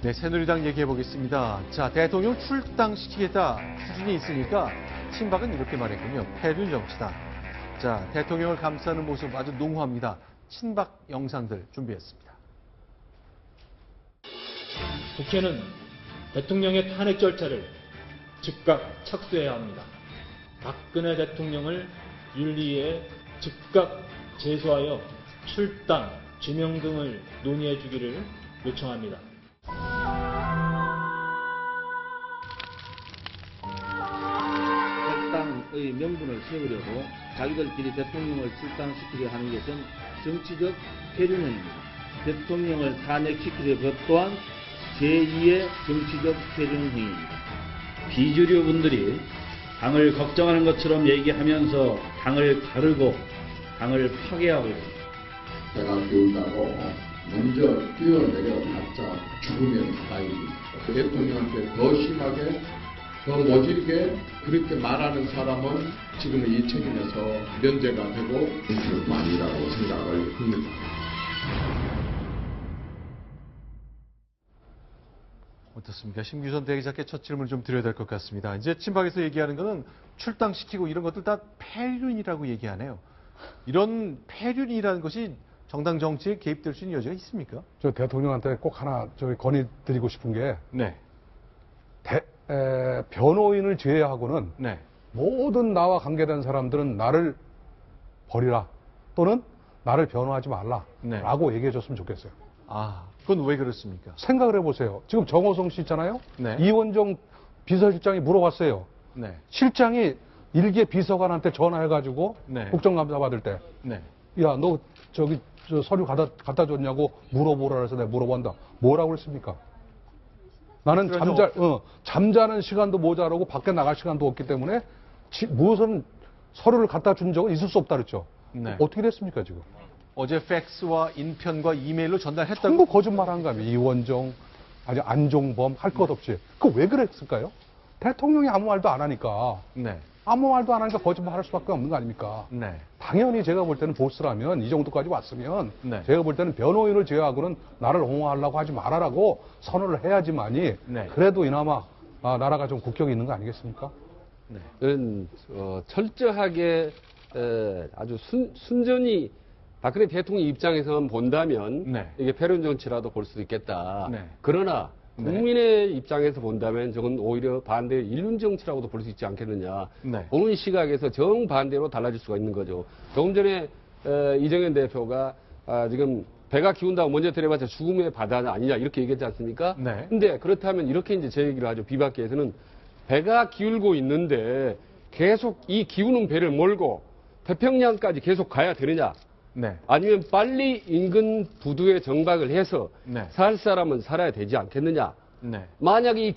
네, 새누리당 얘기해 보겠습니다. 자, 대통령 출당시키겠다 수준이 있으니까 친박은 이렇게 말했군요. 폐륜 정치다. 자, 대통령을 감싸는 모습 아주 농후합니다. 친박 영상들 준비했습니다. 국회는 대통령의 탄핵 절차를 즉각 착수해야 합니다. 박근혜 대통령을 윤리위에 즉각 제소하여 출당, 지명 등을 논의해 주기를 요청합니다. 탈당의 명분을 세우려고 자기들끼리 대통령을 출당시키려 하는 것은 정치적 폐륜행입니다. 대통령을 탄핵시키려 것 또한 제2의 정치적 폐륜행입니다. 비주류분들이 당을 걱정하는 것처럼 얘기하면서 당을 가르고 당을 파괴하고 있습니다. 배가 기운다고 먼저 뛰어내려봤자 죽으면 가까이 대통령한테 더 심하게 더 모질게 그렇게 말하는 사람은 지금 이 책임에서 면제가 되고 민주만이라고 생각을 합니다. 어떻습니까? 심규선 대기자께 첫 질문을 좀 드려야 될 것 같습니다. 이제 친박에서 얘기하는 거는 출당시키고 이런 것들 다 폐륜이라고 얘기하네요. 이런 폐륜이라는 것이 정당 정치에 개입될 수 있는 여지가 있습니까? 저 대통령한테 꼭 하나 건의 드리고 싶은 게 네. 변호인을 제외하고는 네. 모든 나와 관계된 사람들은 나를 버리라 또는 나를 변호하지 말라라고 네. 얘기해 줬으면 좋겠어요. 아, 그건 왜 그렇습니까? 생각을 해보세요. 지금 정호성 씨 있잖아요. 네. 이원정 비서실장이 물어봤어요. 네. 실장이 일개 비서관한테 전화해가지고 네. 국정감사 받을 때, 네. 야, 너 저기 저 서류 갖다 줬냐고 물어보라 해서 내가 물어본다. 뭐라고 그랬습니까? 나는 잠자는 시간도 모자라고 밖에 나갈 시간도 없기 때문에 무슨 서류를 갖다 준 적은 있을 수 없다 그랬죠. 네. 어떻게 됐습니까 지금? 어제 팩스와 인편과 이메일로 전달했다고. 전부 거짓말한 거 아니에요. 이원정, 아니 안종범 할 것 없이. 그거 왜 그랬을까요? 대통령이 아무 말도 안 하니까. 네. 아무 말도 안 하니까 거짓말할 수밖에 없는 거 아닙니까? 네. 당연히 제가 볼 때는 보스라면 이 정도까지 왔으면 네. 제가 볼 때는 변호인을 제외하고는 나를 옹호하려고 하지 말아라고 선언을 해야지만이 네. 그래도 이나마 나라가 좀 국격이 있는 거 아니겠습니까? 네. 철저하게 아주 순전히 박근혜 대통령 입장에서만 본다면 네. 이게 폐륜 정치라도 볼 수도 있겠다. 네. 그러나 네. 국민의 입장에서 본다면 저건 오히려 반대의 인륜 정치라고도 볼 수 있지 않겠느냐. 네. 보는 시각에서 정반대로 달라질 수가 있는 거죠. 조금 전에 이정현 대표가 지금 배가 기운다고 먼저 들여봤자 죽음의 바다 아니냐 이렇게 얘기했지 않습니까? 네. 근데 그렇다면 이렇게 이제 제 얘기를 하죠. 비박계에서는 배가 기울고 있는데 계속 이 기우는 배를 몰고 태평양까지 계속 가야 되느냐? 네. 아니면 빨리 인근 부두에 정박을 해서 네. 살 사람은 살아야 되지 않겠느냐? 네. 만약에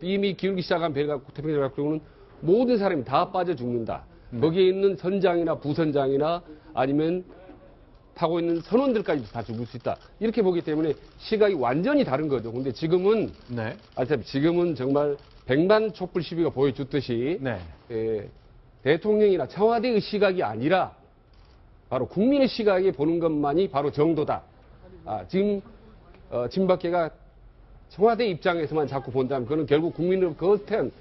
이미 기울기 시작한 배가 태평양을 갖고는 모든 사람이 다 빠져 죽는다. 거기에 있는 선장이나 부선장이나 아니면 타고 있는 선원들까지 다 죽을 수 있다. 이렇게 보기 때문에 시각이 완전히 다른 거죠. 근데 지금은 네. 지금은 정말 백만 촛불 시비가 보여줬듯이 네. 대통령이나 청와대의 시각이 아니라 바로 국민의 시각에 보는 것만이 바로 정도다. 지금 친박계가 청와대 입장에서만 자꾸 본다면 그는 결국 국민의 거센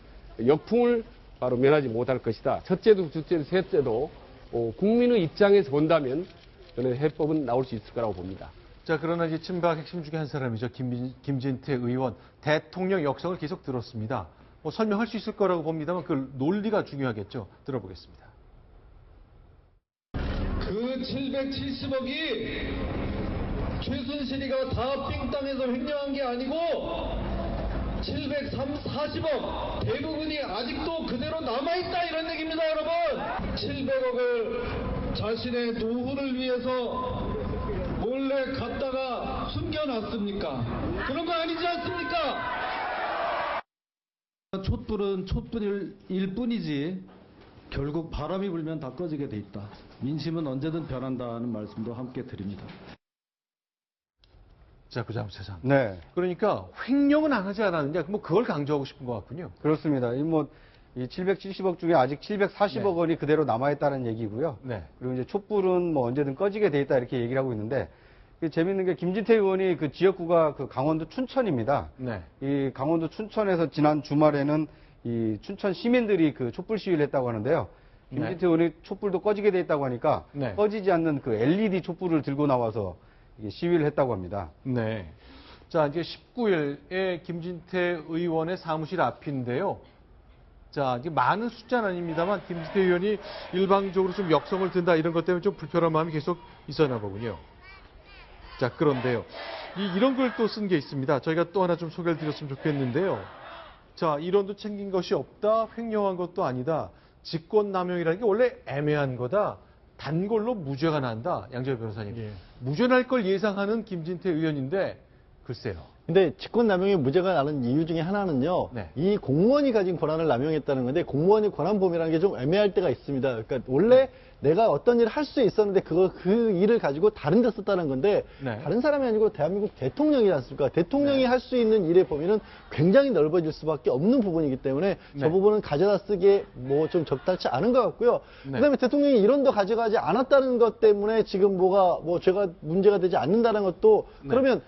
역풍을 바로 면하지 못할 것이다. 첫째도 둘째도 셋째도 국민의 입장에서 본다면 저는 해법은 나올 수 있을 거라고 봅니다. 자, 그러나 이제 친박 핵심 중에 한 사람이죠. 김진태 의원. 대통령 역성을 계속 들었습니다. 설명할 수 있을 거라고 봅니다만 그 논리가 중요하겠죠. 들어보겠습니다. 그 770억이 최순실이가 다 삥땅에서 횡령한 게 아니고 740억 대부분이 아직도 그대로 남아있다 이런 얘기입니다. 여러분 700억을 자신의 노후를 위해서 몰래 갖다가 숨겨놨습니까? 그런 거 아니지 않습니까? 촛불은 촛불일 뿐이지 결국 바람이 불면 다 꺼지게 돼 있다. 민심은 언제든 변한다는 말씀도 함께 드립니다. 자, 부장차장. 네. 그러니까 횡령은 안 하지 않았느냐, 그걸 강조하고 싶은 것 같군요. 그렇습니다. 이 770억 중에 아직 740억 원이 그대로 남아있다는 얘기고요. 네. 그리고 이제 촛불은 언제든 꺼지게 돼 있다 이렇게 얘기를 하고 있는데 재밌는 게 김진태 의원이 그 지역구가 그 강원도 춘천입니다. 네. 이 강원도 춘천에서 지난 주말에는 이 춘천 시민들이 그 촛불 시위를 했다고 하는데요. 김진태 의원이 촛불도 꺼지게 돼 있다고 하니까 네. 꺼지지 않는 그 LED 촛불을 들고 나와서 이게 시위를 했다고 합니다. 네. 자, 이제 19일에 김진태 의원의 사무실 앞인데요. 자, 이게 많은 숫자는 아닙니다만 김진태 의원이 일방적으로 좀 역성을 든다 이런 것 때문에 좀 불편한 마음이 계속 있었나 보군요. 자, 그런데요. 이런 걸 또 쓴 게 있습니다. 저희가 또 하나 좀 소개를 드렸으면 좋겠는데요. 자, 이론도 챙긴 것이 없다. 횡령한 것도 아니다. 직권남용이라는 게 원래 애매한 거다. 단골로 무죄가 난다. 양재호 변호사님. 예. 무죄 날 걸 예상하는 김진태 의원인데 글쎄요. 근데 직권남용이 무죄가 나는 이유 중에 하나는요. 네. 이 공무원이 가진 권한을 남용했다는 건데 공무원이 권한 범위라는 게 좀 애매할 때가 있습니다. 그러니까 원래 내가 어떤 일을 할 수 있었는데 그 일을 가지고 다른 데 썼다는 건데 네. 다른 사람이 아니고 대한민국 대통령이지 않습니까? 대통령이 할 수 있는 일의 범위는 굉장히 넓어질 수밖에 없는 부분이기 때문에 네. 저 부분은 가져다 쓰기에 뭐 좀 적당치 않은 것 같고요. 네. 그다음에 대통령이 이론도 가져가지 않았다는 것 때문에 지금 뭐가 뭐 죄가 문제가 되지 않는다는 것도 네. 그러면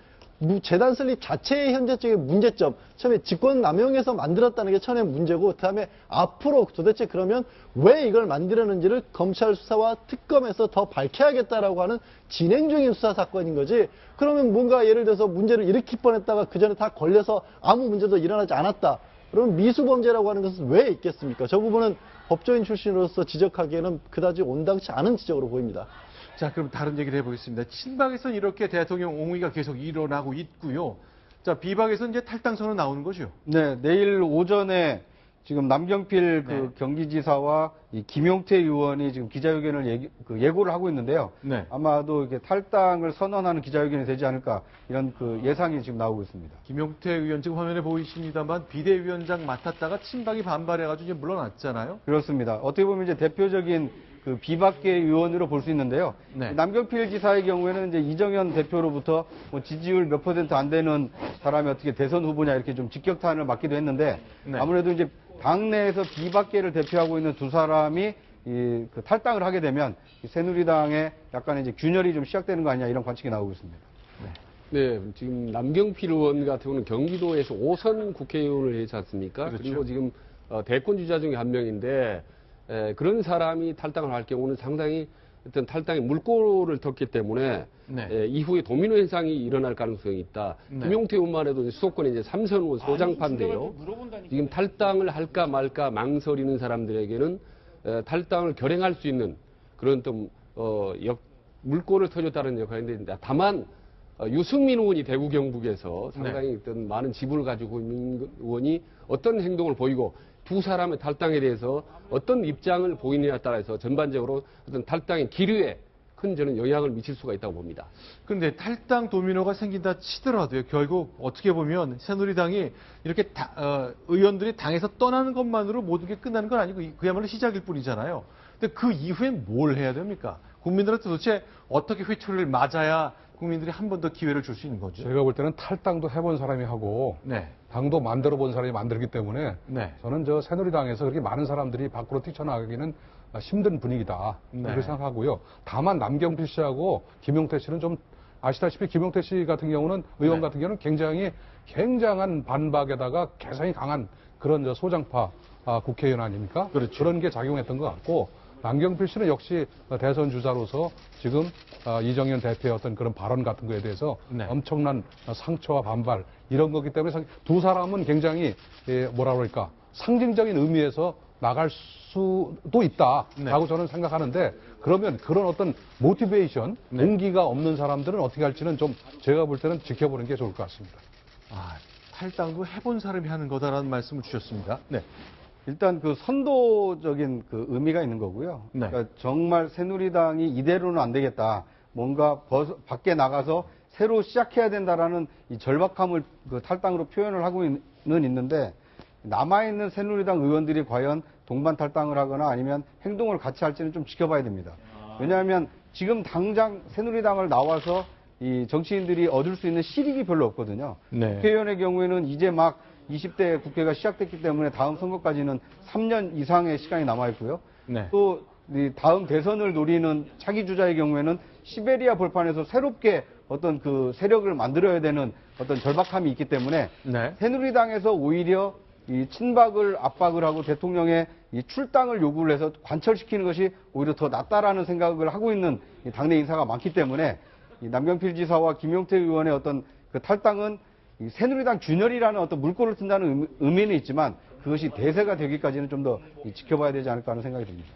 재단 설립 자체의 현재적인 문제점, 처음에 직권남용해서 만들었다는 게 처음에 문제고, 그다음에 앞으로 도대체 그러면 왜 이걸 만들었는지를 검찰 수사와 특검에서 더 밝혀야겠다라고 하는 진행 중인 수사 사건인 거지. 그러면 뭔가 예를 들어서 문제를 일으킬 뻔했다가 그 전에 다 걸려서 아무 문제도 일어나지 않았다. 그럼 미수범죄라고 하는 것은 왜 있겠습니까? 저 부분은 법조인 출신으로서 지적하기에는 그다지 온당치 않은 지적으로 보입니다. 자, 그럼 다른 얘기를 해보겠습니다. 친박에서는 이렇게 대통령 옹위가 계속 일어나고 있고요. 자, 비박에서는 이제 탈당선언 나오는 거죠. 네, 내일 오전에 지금 남경필 네. 그 경기지사와 이 김용태 의원이 지금 기자회견을 예고를 하고 있는데요. 네. 아마도 이게 탈당을 선언하는 기자회견이 되지 않을까 이런 그 예상이 지금 나오고 있습니다. 김용태 의원 지금 화면에 보이십니다만 비대위원장 맡았다가 친박이 반발해가지고 이제 물러났잖아요. 그렇습니다. 어떻게 보면 이제 대표적인 그 비박계 의원으로 볼 수 있는데요. 네. 남경필 지사의 경우에는 이제 이정현 대표로부터 뭐 지지율 몇 % 안 되는 사람이 어떻게 대선 후보냐 이렇게 좀 직격탄을 맞기도 했는데 네. 아무래도 이제 당내에서 비박계를 대표하고 있는 두 사람이 그 탈당을 하게 되면 새누리당의 약간 이제 균열이 좀 시작되는 거 아니냐 이런 관측이 나오고 있습니다. 네, 지금 남경필 의원 같은 경우는 경기도에서 5선 국회의원을 했지 않습니까? 그렇죠. 그리고 지금 대권 주자 중에 한 명인데 그런 사람이 탈당을 할 경우는 상당히 어떤 탈당의 물꼬를 텄기 때문에 네. 이후에 도미노 현상이 일어날 가능성이 있다. 네. 김용태 의원만 해도 수도권에 이제 3선 의원 소장파인데요. 지금 탈당을 할까 말까 망설이는 사람들에게는 탈당을 결행할 수 있는 그런 좀 물꼬를 터줬다는 역할인데 다만 유승민 의원이 대구 경북에서 상당히 어떤 많은 지분을 가지고 있는 의원이 어떤 행동을 보이고 두 사람의 탈당에 대해서 어떤 입장을 보이느냐에 따라서 전반적으로 어떤 탈당의 기류에 큰 저는 영향을 미칠 수가 있다고 봅니다. 그런데 탈당 도미노가 생긴다 치더라도요. 결국 어떻게 보면 새누리당이 이렇게 의원들이 당에서 떠나는 것만으로 모든 게 끝나는 건 아니고 그야말로 시작일 뿐이잖아요. 근데 그 이후엔 뭘 해야 됩니까? 국민들한테 도대체 어떻게 회초리를 맞아야 국민들이 한 번 더 기회를 줄 수 있는 거죠? 제가 볼 때는 탈당도 해본 사람이 하고 네. 당도 만들어 본 사람이 만들기 때문에 네. 저는 저 새누리당에서 그렇게 많은 사람들이 밖으로 뛰쳐나가기는 힘든 분위기다. 네. 그렇게 생각하고요. 다만 남경필 씨하고 김용태 씨는 좀 아시다시피 김용태 씨 같은 경우는 의원 네. 같은 경우는 굉장한 반박에다가 개성이 강한 그런 저 소장파 국회의원 아닙니까? 그렇죠. 그런 게 작용했던 것 같고 남경필 씨는 역시 대선 주자로서 지금 이정현 대표의 어떤 그런 발언 같은 거에 대해서 네. 엄청난 상처와 반발 이런 거기 때문에 두 사람은 굉장히 뭐라 그럴까 상징적인 의미에서 나갈 수도 있다라고 저는 생각하는데 그러면 그런 어떤 모티베이션, 동기가 없는 사람들은 어떻게 할지는 좀 제가 볼 때는 지켜보는 게 좋을 것 같습니다. 탈당도 해본 사람이 하는 거다라는 말씀을 주셨습니다. 네. 일단 그 선도적인 그 의미가 있는 거고요. 네. 그러니까 정말 새누리당이 이대로는 안 되겠다. 뭔가 밖에 나가서 새로 시작해야 된다라는 이 절박함을 그 탈당으로 표현을 하고는 있는데 남아있는 새누리당 의원들이 과연 동반 탈당을 하거나 아니면 행동을 같이 할지는 좀 지켜봐야 됩니다. 왜냐하면 지금 당장 새누리당을 나와서 이 정치인들이 얻을 수 있는 실익이 별로 없거든요. 네. 국회의원의 경우에는 이제 막 20대 국회가 시작됐기 때문에 다음 선거까지는 3년 이상의 시간이 남아있고요. 네. 또 다음 대선을 노리는 차기 주자의 경우에는 시베리아 벌판에서 새롭게 어떤 그 세력을 만들어야 되는 어떤 절박함이 있기 때문에 네. 새누리당에서 오히려 이 친박을 압박을 하고 대통령의 이 출당을 요구를 해서 관철시키는 것이 오히려 더 낫다라는 생각을 하고 있는 이 당내 인사가 많기 때문에 이 남경필 지사와 김용태 의원의 어떤 그 탈당은 이 새누리당 균열이라는 어떤 물꼬를 튼다는 의미는 있지만 그것이 대세가 되기까지는 좀 더 지켜봐야 되지 않을까 하는 생각이 듭니다.